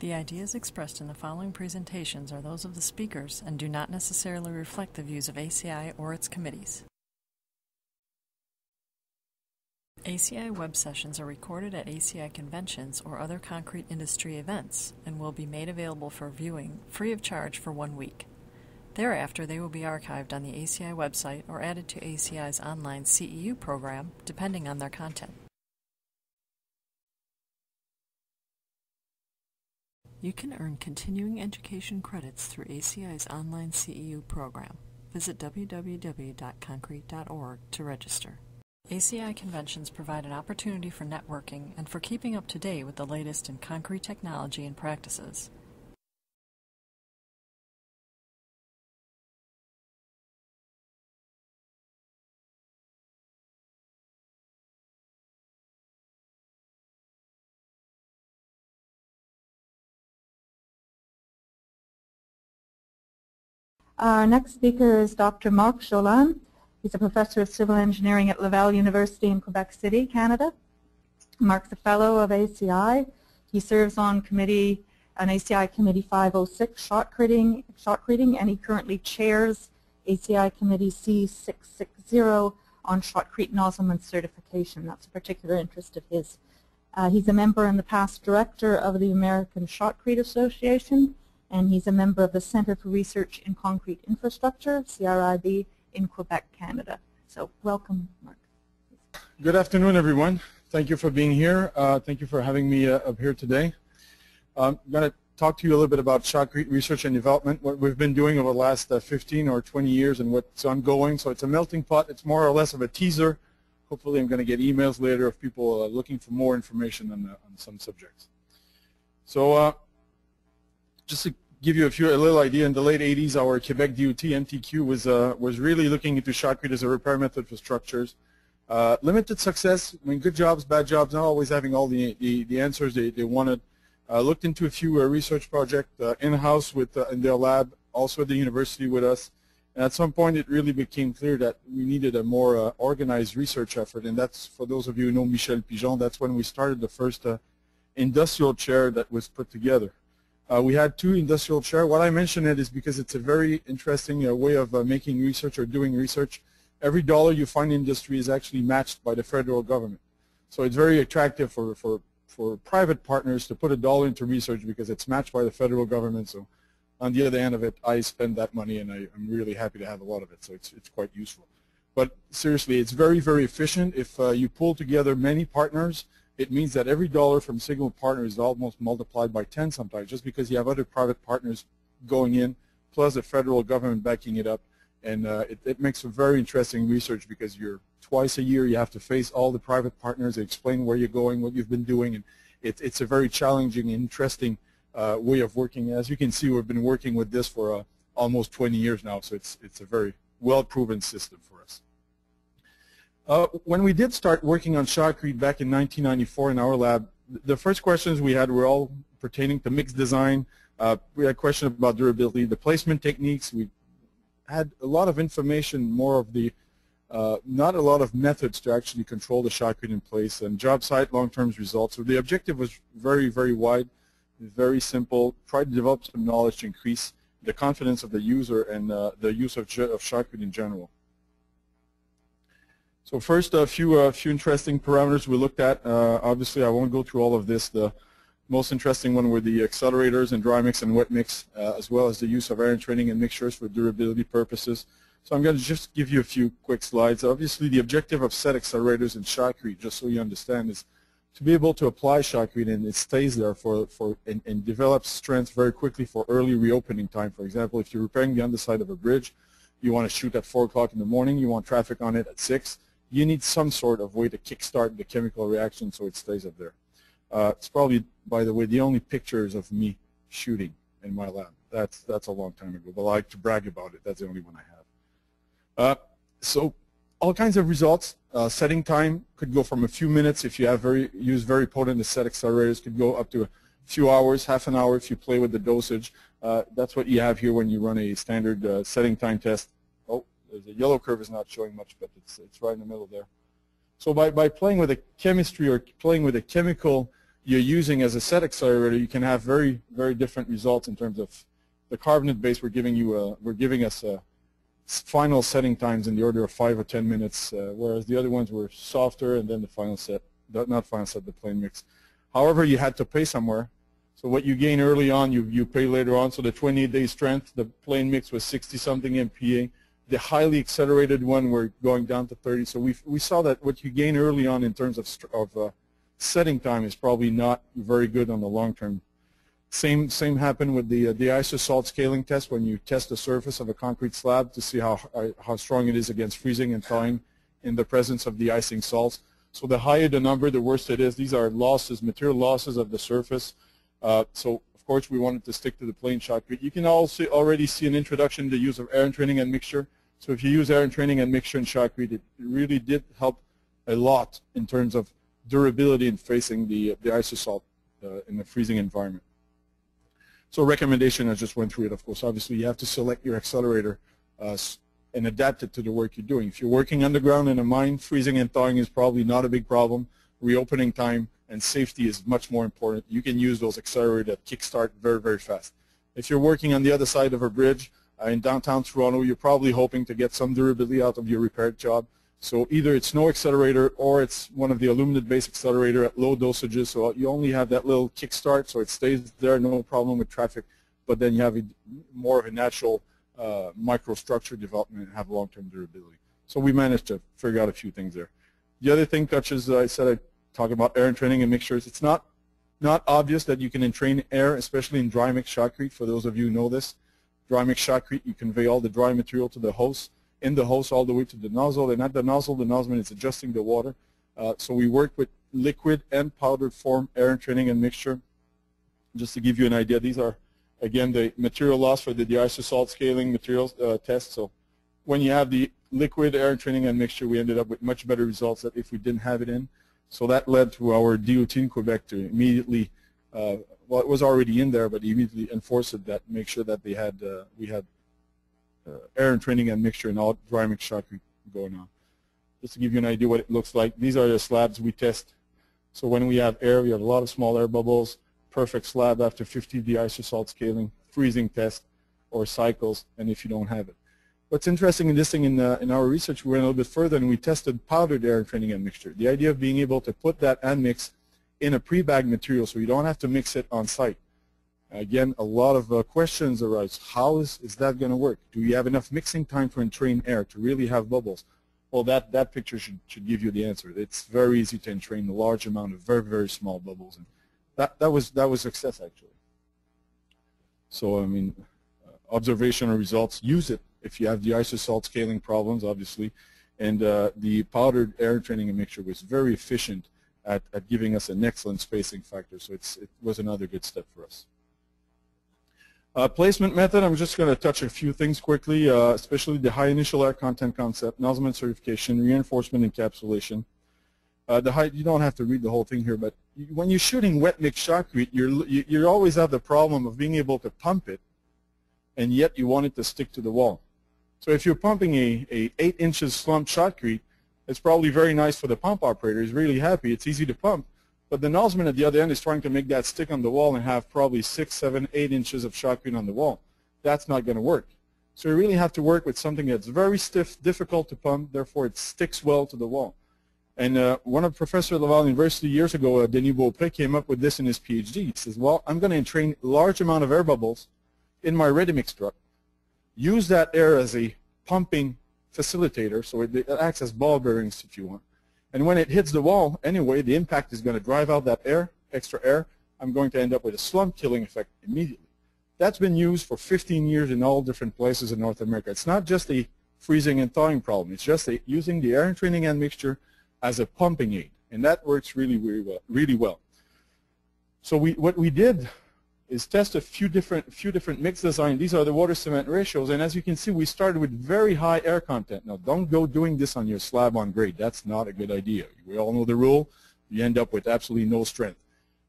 The ideas expressed in the following presentations are those of the speakers and do not necessarily reflect the views of ACI or its committees. ACI web sessions are recorded at ACI conventions or other concrete industry events and will be made available for viewing free of charge for 1 week. Thereafter, they will be archived on the ACI website or added to ACI's online CEU program, depending on their content. You can earn continuing education credits through ACI's online CEU program. Visit www.concrete.org to register. ACI conventions provide an opportunity for networking and for keeping up to date with the latest in concrete technology and practices. Our next speaker is Dr. Marc Jolin. He's a professor of civil engineering at Laval University in Quebec City, Canada. Marc's a fellow of ACI. He serves on ACI Committee 506, Shotcreting, and he currently chairs ACI Committee C660 on Shotcrete Nozzlemen certification. That's a particular interest of his. He's a member and the past director of the American Shotcrete Association, and he's a member of the Centre for Research in Concrete Infrastructure, CRIB, in Quebec, Canada. So welcome, Marc. Good afternoon, everyone. Thank you for being here. Thank you for having me up here today. I'm going to talk to you a little bit about shotcrete research and development, what we've been doing over the last 15 or 20 years and what's ongoing. So it's a melting pot. It's more or less of a teaser. Hopefully I'm going to get emails later of people looking for more information on some subjects. So just to give you a little idea, in the late 80s, our Quebec DOT MTQ was really looking into shotcrete as a repair method for structures. Limited success. I mean, good jobs, bad jobs, not always having all the answers they wanted. Looked into a few research projects in-house in their lab, also at the university with us. And at some point, it really became clear that we needed a more organized research effort. And that's, for those of you who know Michel Pigeon, that's when we started the first industrial chair that was put together. We had 2 industrial chairs. What I mention it is because it's a very interesting way of making research or doing research. Every dollar you find in industry is actually matched by the federal government. So it's very attractive for private partners to put a dollar into research because it's matched by the federal government. So on the other end of it, I spend that money and I'm really happy to have a lot of it. So it's quite useful. But seriously, it's very, very efficient. If you pull together many partners, it means that every dollar from single partner is almost multiplied by 10 sometimes, just because you have other private partners going in, plus the federal government backing it up. And it makes a very interesting research because twice a year you have to face all the private partners, explain where you're going, what you've been doing, and it's a very challenging, interesting way of working. As you can see, we've been working with this for almost 20 years now, so it's a very well-proven system for us. When we did start working on shotcrete back in 1994 in our lab, the first questions we had were all pertaining to mix design. We had questions about durability, the placement techniques. We had a lot of information, more of the, not a lot of methods to actually control the shotcrete in place, and job site long-term results. So the objective was very, very wide, very simple. Try to develop some knowledge to increase the confidence of the user and the use of shotcrete in general. So first, a few interesting parameters we looked at. Obviously, I won't go through all of this. The most interesting one were the accelerators and dry mix and wet mix, as well as the use of air entraining and mixtures for durability purposes. So I'm going to just give you a few quick slides. Obviously, the objective of set accelerators in shotcrete, just so you understand, is to be able to apply shotcrete and it stays there and develops strength very quickly for early reopening time. For example, if you're repairing the underside of a bridge, you want to shoot at 4 o'clock in the morning, you want traffic on it at 6. You need some sort of way to kickstart the chemical reaction so it stays up there. It's probably, by the way, the only pictures of me shooting in my lab. That's a long time ago, but I like to brag about it. That's the only one I have. So all kinds of results. Setting time could go from a few minutes if you use very potent set accelerators. Could go up to a few hours, half an hour if you play with the dosage. That's what you have here when you run a standard setting time test. The yellow curve is not showing much, but it's right in the middle there. So by playing with the chemistry or playing with a chemical, you're using as a set accelerator, you can have very, very different results in terms of the carbonate base. We're giving us final setting times in the order of 5 or 10 minutes, whereas the other ones were softer, and then the final set, not final set, the plain mix. However, you had to pay somewhere. So what you gain early on, you pay later on. So the 28-day strength, the plain mix was 60-something MPa. The highly accelerated one, we're going down to 30. So we saw that what you gain early on in terms of setting time is probably not very good on the long term. Same happened with the Deicer salt scaling test, when you test the surface of a concrete slab to see how strong it is against freezing and thawing in the presence of de-icing salts. So the higher the number, the worse it is. These are losses, material losses of the surface. So of course we wanted to stick to the plain shotcrete. You can also already see an introduction to the use of air entraining and mixture. So if you use air entraining and mixture in shotcrete, it really did help a lot in terms of durability in facing the isosalt in the freezing environment. So recommendation, I just went through it, of course. Obviously, you have to select your accelerator and adapt it to the work you're doing. If you're working underground in a mine, freezing and thawing is probably not a big problem. Reopening time and safety is much more important. You can use those accelerators that kickstart very, very fast. If you're working on the other side of a bridge in downtown Toronto, you're probably hoping to get some durability out of your repair job. So either it's no accelerator or it's one of the aluminum-based accelerator at low dosages, so you only have that little kickstart, so it stays there, no problem with traffic, but then you have more of a natural microstructure development and have long-term durability. So we managed to figure out a few things there. The other thing touches, I said I talk about air entraining and mixtures. It's not obvious that you can entrain air, especially in dry mix shotcrete. For those of you who know this, dry mix shotcrete, you convey all the dry material to the hose, in the hose all the way to the nozzle, and at the Nozzlemen it's adjusting the water. So we work with liquid and powdered form air entraining and mixture. Just to give you an idea, these are, again, the material loss for the Deicer salt scaling materials test. So when you have the liquid air entraining and mixture, we ended up with much better results than if we didn't have it in. So that led to our DOT in Quebec to immediately, well, it was already in there, but immediately enforce it, that make sure that we had air entraining and mixture and all dry mix shotcrete going on. Just to give you an idea what it looks like, these are the slabs we test. So when we have air, we have a lot of small air bubbles, perfect slab after 50 Deicer salt scaling, freezing test, or cycles, and if you don't have it. What's interesting in this thing, in our research, we went a little bit further and we tested powdered air entraining and mixture. The idea of being able to put that and mix in a pre-bagged material so you don't have to mix it on site. Again, a lot of questions arise. How is that going to work? Do you have enough mixing time to entrain air to really have bubbles? Well, that picture should give you the answer. It's very easy to entrain a large amount of very, very small bubbles. And that was success, actually. So, I mean, observational results, use it if you have the isosalt scaling problems, obviously. And the powdered air entraining and mixture was very efficient at giving us an excellent spacing factor. So it was another good step for us. Placement method, I'm just going to touch a few things quickly, especially the high initial air content concept, Nozzlemen certification, reinforcement encapsulation. You don't have to read the whole thing here, but when you're shooting wet mix shotcrete, you always have the problem of being able to pump it, and yet you want it to stick to the wall. So if you're pumping a 8 inches slump shotcrete, it's probably very nice for the pump operator. He's really happy. It's easy to pump. But the Nozzleman at the other end is trying to make that stick on the wall and have probably 6, 7, 8 inches of shotcrete on the wall. That's not going to work. So you really have to work with something that's very stiff, difficult to pump, therefore it sticks well to the wall. And one of Professor at Laval University years ago, Denis Beaupré, came up with this in his PhD. He says, well, I'm going to entrain a large amount of air bubbles in my ready-mix truck. Use that air as a pumping facilitator, so it acts as ball bearings if you want. And when it hits the wall, anyway, the impact is going to drive out that air, extra air. I'm going to end up with a slump killing effect immediately. That's been used for 15 years in all different places in North America. It's not just a freezing and thawing problem. It's just using the air entraining and mixture as a pumping aid. And that works really, really well. So what we did is test a few different mix design. These are the water cement ratios, and as you can see, we started with very high air content. Now, don't go doing this on your slab on grade. That's not a good idea. We all know the rule. You end up with absolutely no strength.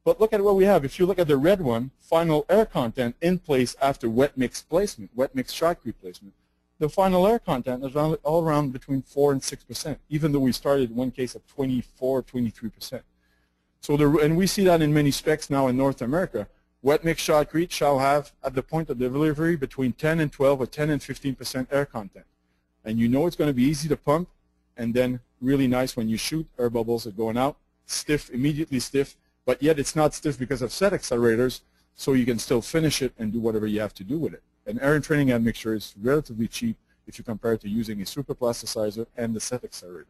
But look at what we have. If you look at the red one, final air content in place after wet mix placement, wet mix shotcrete placement, the final air content is all around between 4 and 6%, even though we started in one case at 24, 23%. And we see that in many specs now in North America. Wet mix shotcrete shall have, at the point of delivery, between 10 and 12 or 10 and 15% air content. And you know it's going to be easy to pump, and then really nice when you shoot. Air bubbles are going out, stiff, immediately stiff, but yet it's not stiff because of set accelerators, so you can still finish it and do whatever you have to do with it. An air entraining admixture is relatively cheap if you compare it to using a super plasticizer and the set accelerator.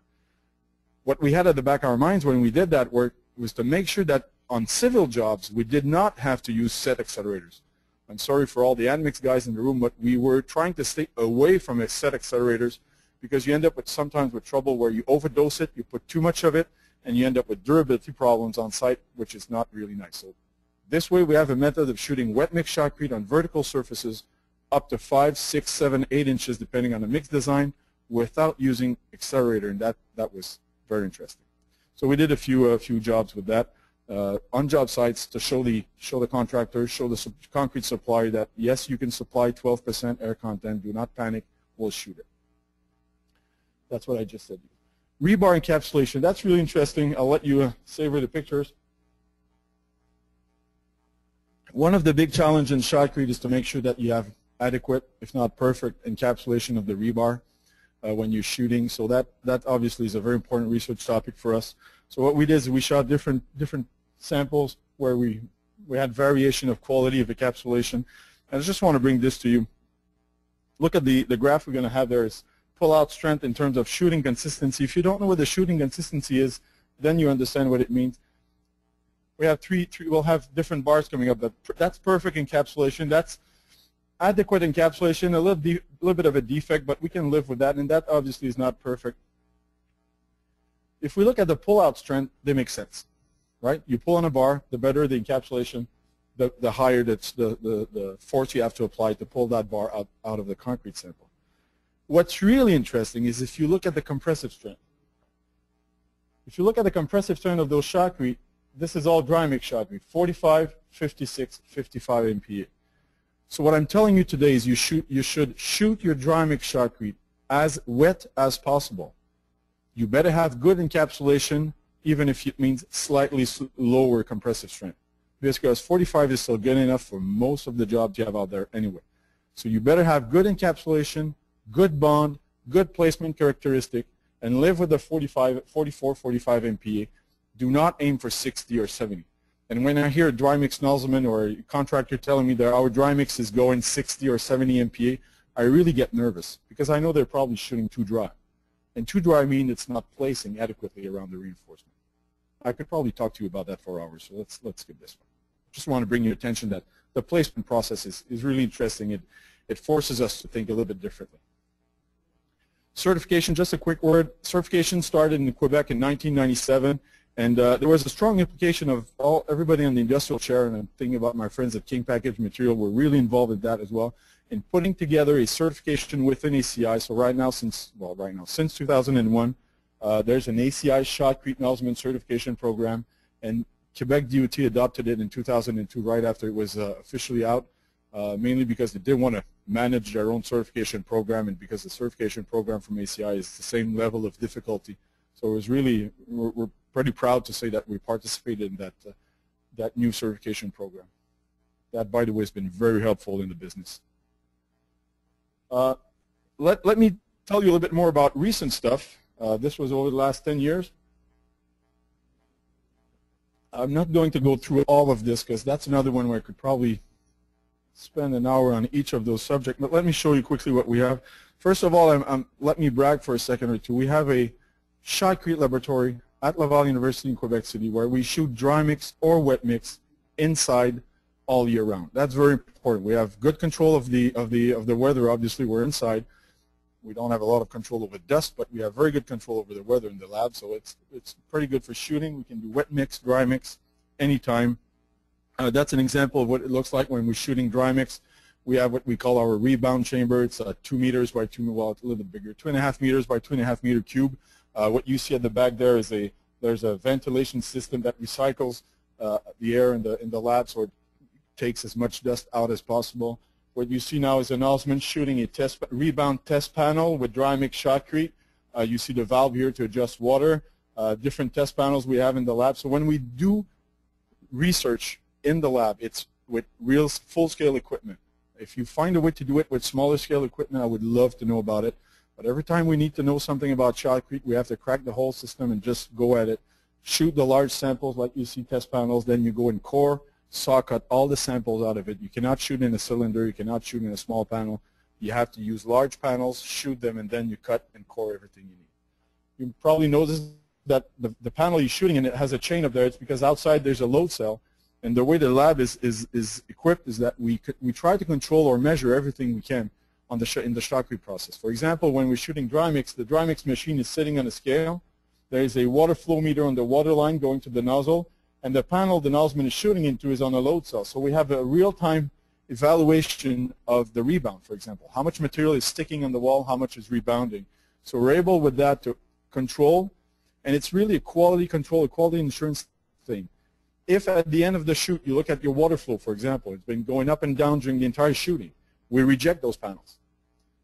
What we had at the back of our minds when we did that work was to make sure that on civil jobs we did not have to use set accelerators. I'm sorry for all the admix guys in the room, but we were trying to stay away from set accelerators because you end up with sometimes with trouble where you overdose it, you put too much of it, and you end up with durability problems on site, which is not really nice. So this way we have a method of shooting wet mix shotcrete on vertical surfaces up to 5, 6, 7, 8 inches depending on the mix design without using accelerator, and that was very interesting. So we did a few jobs with that on job sites to show the contractors, show the concrete supplier that yes, you can supply 12% air content. Do not panic. We'll shoot it. That's what I just said. Rebar encapsulation. That's really interesting. I'll let you savor the pictures. One of the big challenges in shotcrete is to make sure that you have adequate, if not perfect, encapsulation of the rebar when you're shooting. So that obviously is a very important research topic for us. So what we did is we shot different samples where we had variation of quality of encapsulation. And I just want to bring this to you. Look at the graph we're going to have there is pull-out strength in terms of shooting consistency. If you don't know what the shooting consistency is, then you understand what it means. We have we'll have different bars coming up, but that's perfect encapsulation. That's adequate encapsulation, a little bit of a defect, but we can live with that, and that obviously is not perfect. If we look at the pull-out strength, they make sense, right? You pull on a bar, the better the encapsulation, the higher the force you have to apply to pull that bar out of the concrete sample. What's really interesting is if you look at the compressive strength. If you look at the compressive strength of those shotcrete, this is all dry mix shotcrete, 45, 56, 55 MPa. So what I'm telling you today is you should shoot your dry mix shotcrete as wet as possible. You better have good encapsulation, even if it means slightly lower compressive strength. Because 45 is still good enough for most of the jobs you have out there anyway. So you better have good encapsulation, good bond, good placement characteristic, and live with the 44, 45 MPa. Do not aim for 60 or 70. And when I hear a dry mix Nozzlemen or a contractor telling me that our dry mix is going 60 or 70 MPa, I really get nervous because I know they're probably shooting too dry. And too dry means it's not placing adequately around the reinforcement. I could probably talk to you about that for hours, so let's skip this one. Just want to bring your attention that the placement process is really interesting. It forces us to think a little bit differently. Certification, just a quick word. Certification started in Quebec in 1997. And there was a strong implication of everybody on the industrial chair, and I'm thinking about my friends at King Package Material were really involved in that as well, in putting together a certification within ACI. So right now, since 2001, there's an ACI Shotcrete Nozzlemen certification program, and Quebec DOT adopted it in 2002, right after it was officially out, mainly because they didn't want to manage their own certification program, and because the certification program from ACI is the same level of difficulty. So it was really, we're pretty proud to say that we participated in that new certification program. That, by the way, has been very helpful in the business. Let me tell you a little bit more about recent stuff. This was over the last 10 years. I'm not going to go through all of this because that's another one where I could probably spend an hour on each of those subjects, but let me show you quickly what we have. First of all, let me brag for a second or two. We have a Shotcrete laboratory at Laval University in Quebec City where we shoot dry mix or wet mix inside all year round. That's very important. We have good control of the weather. Obviously, we're inside. We don't have a lot of control over dust, but we have very good control over the weather in the lab, so it's pretty good for shooting. We can do wet mix, dry mix anytime. That's an example of what it looks like when we're shooting dry mix. We have what we call our Rebound chamber. It's 2 meters by 2, well, it's a little bit bigger, 2.5 meters by 2.5 meter cube. What you see at the back there is there's a ventilation system that recycles the air in the lab, so it takes as much dust out as possible. What you see now is a Nozzlemen shooting a Rebound test panel with dry mix shotcrete. You see the valve here to adjust water. different test panels we have in the lab. So when we do research in the lab, it's with real full-scale equipment. If you find a way to do it with smaller scale equipment, I would love to know about it. But every time we need to know something about Shotcrete, we have to crack the whole system and just go at it. Shoot the large samples like you see test panels, then you go in core, saw cut all the samples out of it. You cannot shoot in a cylinder, you cannot shoot in a small panel. You have to use large panels, shoot them, and then you cut and core everything you need. You probably noticed that the panel you're shooting in, it has a chain up there. It's because outside there's a load cell. And the way the lab is equipped is that we try to control or measure everything we can on in the Shotcrete process. For example, when we're shooting dry mix, the dry mix machine is sitting on a scale. There is a water flow meter on the water line going to the nozzle, and the panel the Nozzlemen is shooting into is on a load cell. So we have a real-time evaluation of the rebound, for example. How much material is sticking on the wall, how much is rebounding. So we're able with that to control, and it's really a quality control, a quality insurance thing. If at the end of the shoot you look at your water flow, for example, it's been going up and down during the entire shooting, we reject those panels.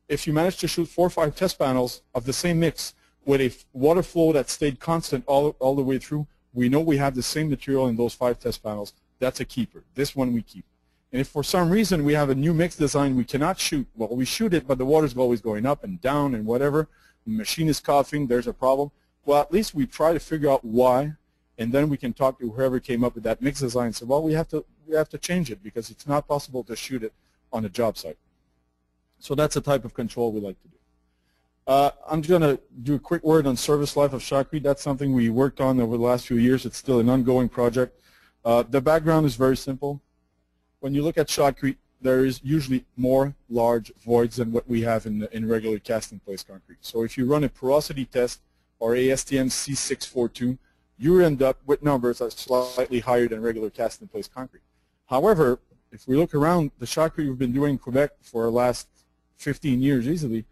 If you manage to shoot 4 or 5 test panels of the same mix with a water flow that stayed constant all the way through, we know we have the same material in those 5 test panels. That's a keeper. This one we keep. And if for some reason we have a new mix design we cannot shoot, well, we shoot it, but the water's always going up and down and whatever, the machine is coughing, there's a problem, well, at least we try to figure out why, and then we can talk to whoever came up with that mix design and say, well, we have to change it because it's not possible to shoot it on a job site. So that's the type of control we like to do. I'm just going to do a quick word on service life of Shotcrete. That's something we worked on over the last few years. It's still an ongoing project. The background is very simple. When you look at Shotcrete, there is usually more large voids than what we have in regular cast-in-place concrete. So if you run a porosity test or ASTM C642, you end up with numbers that are slightly higher than regular cast-in-place concrete. However, if we look around, the Shotcrete we've been doing in Quebec for the last 15 years easily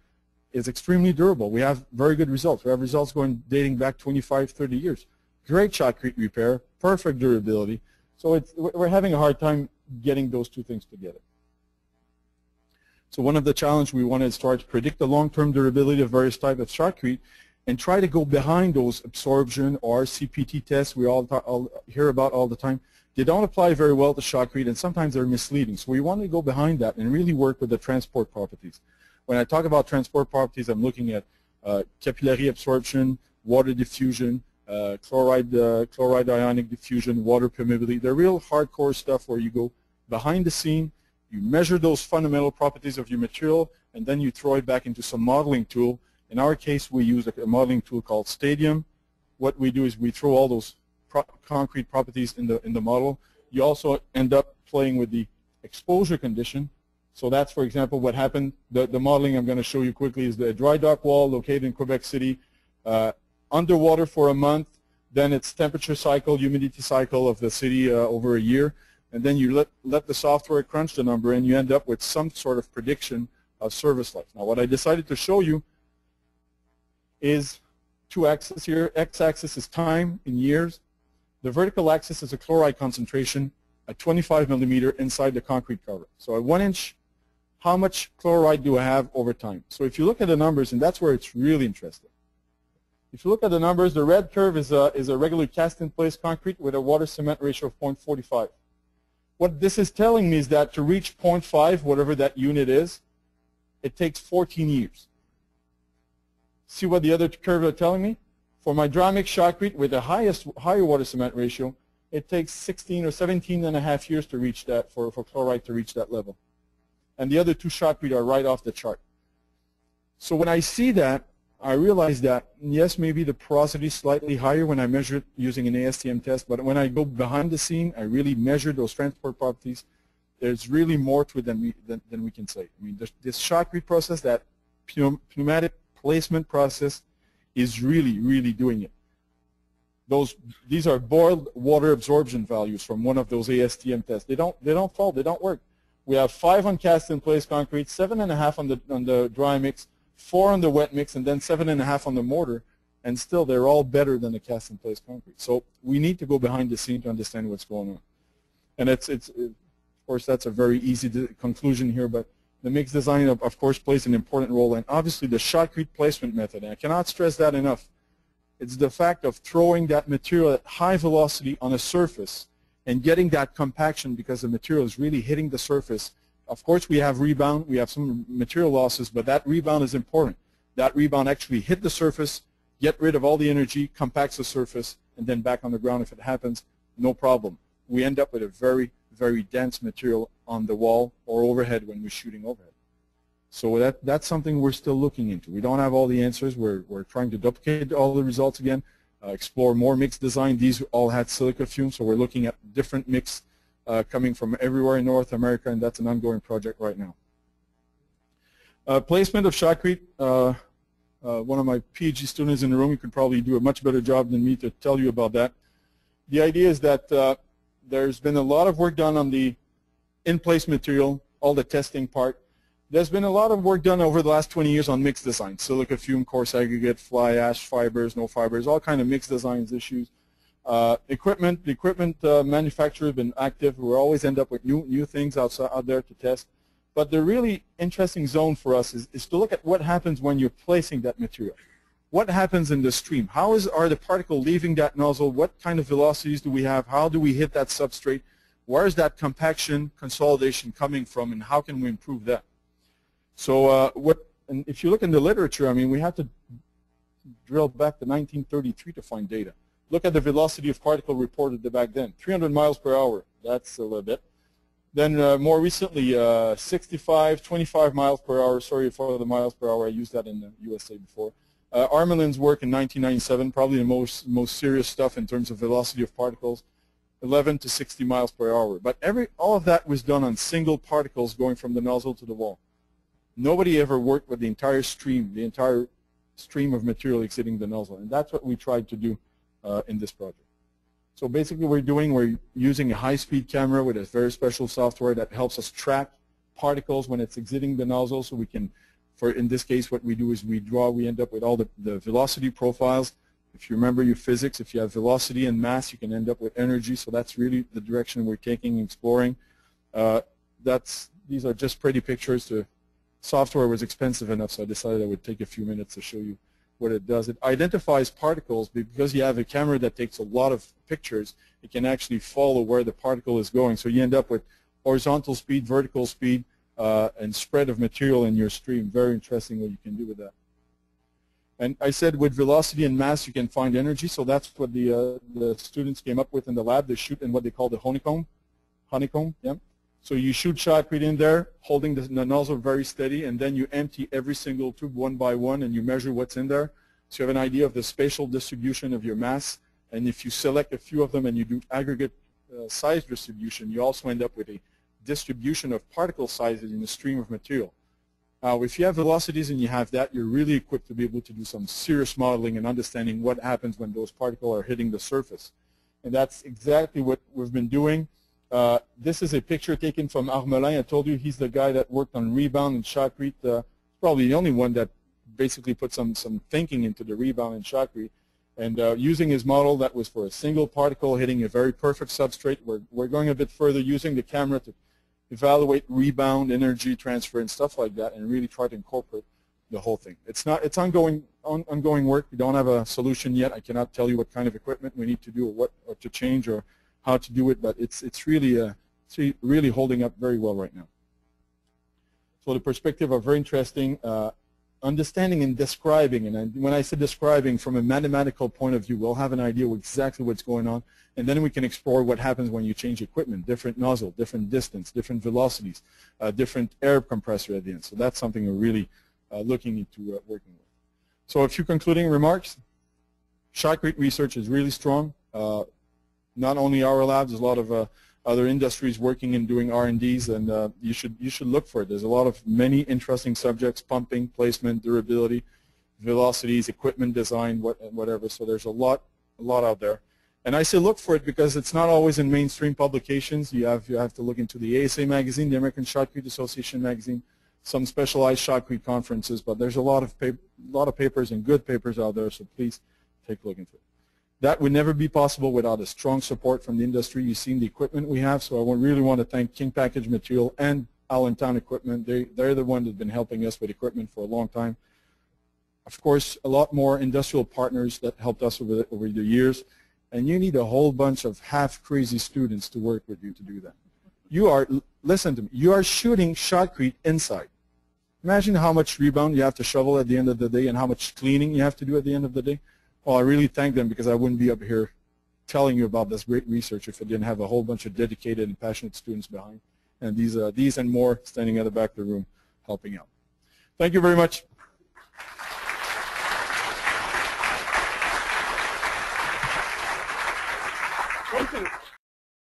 is extremely durable. We have very good results. We have results dating back 25, 30 years. Great Shotcrete repair, perfect durability. So we're having a hard time getting those two things together. So one of the challenges we wanted to start to predict the long-term durability of various types of Shotcrete and try to go behind those absorption or CPT tests we all hear about all the time. They don't apply very well to Shotcrete, and sometimes they're misleading. So we want to go behind that and really work with the transport properties. When I talk about transport properties, I'm looking at capillary absorption, water diffusion, chloride ionic diffusion, water permeability. They're real hardcore stuff where you go behind the scene, you measure those fundamental properties of your material, and then you throw it back into some modeling tool. In our case, we use a modeling tool called Stadium. What we do is we throw all those concrete properties in the model. You also end up playing with the exposure condition. So that's, for example, what happened. The modeling I'm going to show you quickly is the dry dock wall located in Quebec City, underwater for a month, then its temperature cycle, humidity cycle of the city over a year, and then you let the software crunch the number, and you end up with some sort of prediction of service life. Now, what I decided to show you is 2 axes here. X-axis is time in years. The vertical axis is a chloride concentration at 25 millimeter inside the concrete cover. So at 1 inch, how much chloride do I have over time? So if you look at the numbers, and that's where it's really interesting. If you look at the numbers, the red curve is a regular cast-in-place concrete with a water-cement ratio of 0.45. What this is telling me is that to reach 0.5, whatever that unit is, it takes 14 years. See what the other curves are telling me? For my dry mix Shotcrete with the higher water-cement ratio, it takes 16 or 17 and a half years to reach that, for chloride to reach that level. And the other 2 Shotcrete are right off the chart. So when I see that, I realize that, yes, maybe the porosity is slightly higher when I measure it using an ASTM test, but when I go behind the scene, I really measure those transport properties. There's really more to it than we can say. I mean, this Shotcrete process, that pneumatic placement process, is really, really doing it. These are boiled water absorption values from one of those ASTM tests. They don't fall, they don't work. We have 5 on cast-in-place concrete, 7.5 on the dry mix, 4 on the wet mix, and then 7.5 on the mortar, and still they're all better than the cast-in-place concrete. So we need to go behind the scene to understand what's going on. And of course, that's a very easy conclusion here, but the mix design, of course, plays an important role, and obviously the Shotcrete placement method, and I cannot stress that enough. It's the fact of throwing that material at high velocity on a surface and getting that compaction because the material is really hitting the surface. Of course, we have rebound, we have some material losses, but that rebound is important. That rebound actually hit the surface, get rid of all the energy, compacts the surface, and then back on the ground if it happens, no problem. We end up with a very, very dense material on the wall or overhead when we're shooting overhead. So that's something we're still looking into. We don't have all the answers. We're trying to duplicate all the results again, explore more mix design. These all had silica fumes, so we're looking at different mix coming from everywhere in North America, and that's an ongoing project right now. Placement of shotcrete. One of my PhD students in the room, you could probably do a much better job than me to tell you about that. The idea is that there's been a lot of work done on the in-place material, all the testing part. There's been a lot of work done over the last 20 years on mix design, silica fume, coarse aggregate, fly ash, fibers, no fibers, all kind of mix designs issues. The equipment manufacturers have been active. We always end up with new things out there to test. But the really interesting zone for us is to look at what happens when you're placing that material. What happens in the stream? How are the particles leaving that nozzle? What kind of velocities do we have? How do we hit that substrate? Where is that compaction, consolidation coming from, and how can we improve that? So and if you look in the literature, I mean, we had to drill back to 1933 to find data. Look at the velocity of particle reported back then, 300 miles per hour. That's a little bit. Then more recently, 25 miles per hour. Sorry for the miles per hour. I used that in the USA before. Armelin's work in 1997, probably the most serious stuff in terms of velocity of particles, 11 to 60 miles per hour. But all of that was done on single particles going from the nozzle to the wall. Nobody ever worked with the entire stream of material exiting the nozzle, and that's what we tried to do in this project. So basically we're using a high-speed camera with a very special software that helps us track particles when it's exiting the nozzle, so we can, in this case, what we do is we end up with all the velocity profiles. If you remember your physics, if you have velocity and mass, you can end up with energy, so that's really the direction we're taking and exploring. These are just pretty pictures. Software was expensive enough, so I decided I would take a few minutes to show you what it does. It identifies particles because you have a camera that takes a lot of pictures. It can actually follow where the particle is going. So you end up with horizontal speed, vertical speed, and spread of material in your stream. Very interesting what you can do with that. And I said with velocity and mass you can find energy, so that's what the students came up with in the lab. They shoot in what they call the honeycomb. Yeah. So you shoot shotcrete in there, holding the nozzle very steady, and then you empty every single tube one by one, and you measure what's in there. So you have an idea of the spatial distribution of your mass. And if you select a few of them and you do aggregate size distribution, you also end up with a distribution of particle sizes in the stream of material. Now, if you have velocities and you have that, you're really equipped to be able to do some serious modeling and understanding what happens when those particles are hitting the surface. And that's exactly what we've been doing. This is a picture taken from Armelin. I told you he's the guy that worked on Rebound and Shotcrete. Probably the only one that basically put some thinking into the Rebound and Shotcrete. And using his model that was for a single particle hitting a very perfect substrate. We're going a bit further using the camera to evaluate rebound, energy transfer, and stuff like that, and really try to incorporate the whole thing. It's ongoing work. We don't have a solution yet. I cannot tell you what kind of equipment we need to do or to change or how to do it, but it's really holding up very well right now. So the perspective are very interesting. Understanding and describing, and when I say describing from a mathematical point of view, we'll have an idea of exactly what's going on, and then we can explore what happens when you change equipment, different nozzle, different distance, different velocities, different air compressor at the end. So that's something we're really looking into working with. So a few concluding remarks. Shotcrete research is really strong. Not only our labs, there's a lot of other industries working and doing R&Ds, and you should look for it. There's a lot of many interesting subjects: pumping, placement, durability, velocities, equipment design, whatever. So there's a lot out there. And I say look for it because it's not always in mainstream publications. You have to look into the ASA magazine, the American Shotcrete Association magazine, some specialized shotcrete conferences. But there's a lot of papers and good papers out there. So please take a look into it. That would never be possible without a strong support from the industry. You've seen the equipment we have, so I really want to thank King Package Material and Allentown Equipment. They're the ones that have been helping us with equipment for a long time. of course, a lot more industrial partners that helped us over the years. And you need a whole bunch of half-crazy students to work with you to do that. You are, listen to me, you are shooting shotcrete inside. Imagine how much rebound you have to shovel at the end of the day and how much cleaning you have to do at the end of the day. Well, I really thank them because I wouldn't be up here telling you about this great research if I didn't have a whole bunch of dedicated and passionate students behind. And these and more standing at the back of the room helping out. Thank you very much.